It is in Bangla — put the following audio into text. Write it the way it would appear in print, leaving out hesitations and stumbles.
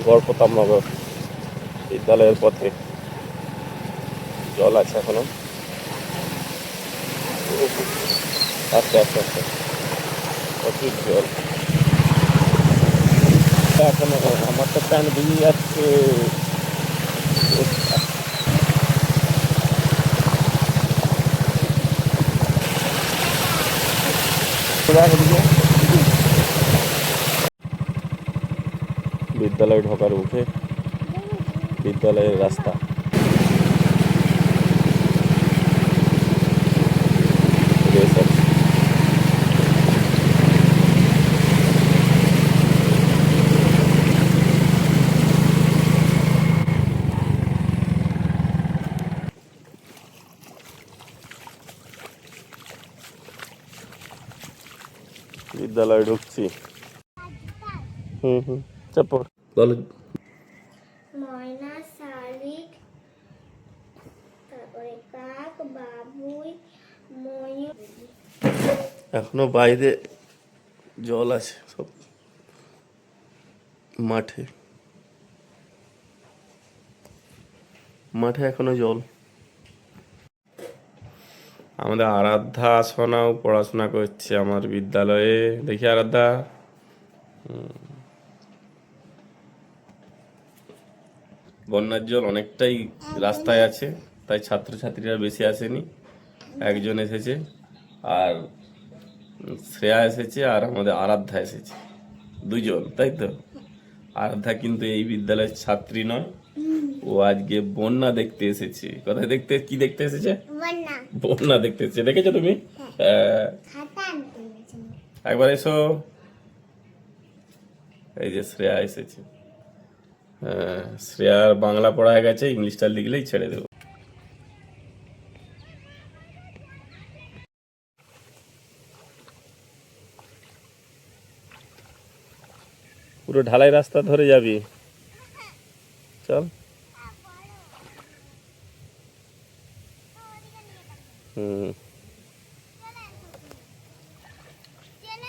গড়পতামনগর বিদ্যালয়ের পথে জল আছে এখনো। আস্তে আস্তে আস্তে প্রচুর জল এখনো। আমার তো প্যান্ট ভিজে যাচ্ছে। বিদ্যালয়ে ঢোকার মুখে বিদ্যালয়ের রাস্তা। বিদ্যালয়ে ঢুকছি। তারপর বলো। ময়না, শালিক, তারপরে কাক, বাবুই, ময়ূর। এখনো বাইরে জল আছে সব মাঠে। মাঠে এখনো জল। আমাদের আরাধ্যা সোনাও পড়াশোনা করছে আমার বিদ্যালয়ে। দেখি আরাধ্যা। বন্যার জল অনেকটাই রাস্তায় আছে, তাই ছাত্রছাত্রীরা বেশি আসেনি। একজন এসেছে, আর শ্রেয়া এসেছে, আর আমাদের আরাধ্যা এসেছে, দুজন। তাই তো? আরাধ্যা কিন্তু এই বিদ্যালয়ের ছাত্রী নয়, ও আজকে বন্যা দেখতে এসেছে। কোথায় দেখতে, কি দেখতে এসেছে? বন্যা দেখতে এসেছে। দেখেছো তুমি? একবার এসো। এই যে শ্রেয়া এসেছে। হ্যাঁ, শ্রেয়ার বাংলা পড়া হয়ে গেছে, ইংলিশটা লিখলেই ছেড়ে দেবো। পুরো ঢালাই রাস্তা ধরে যাবি? চল। হুম।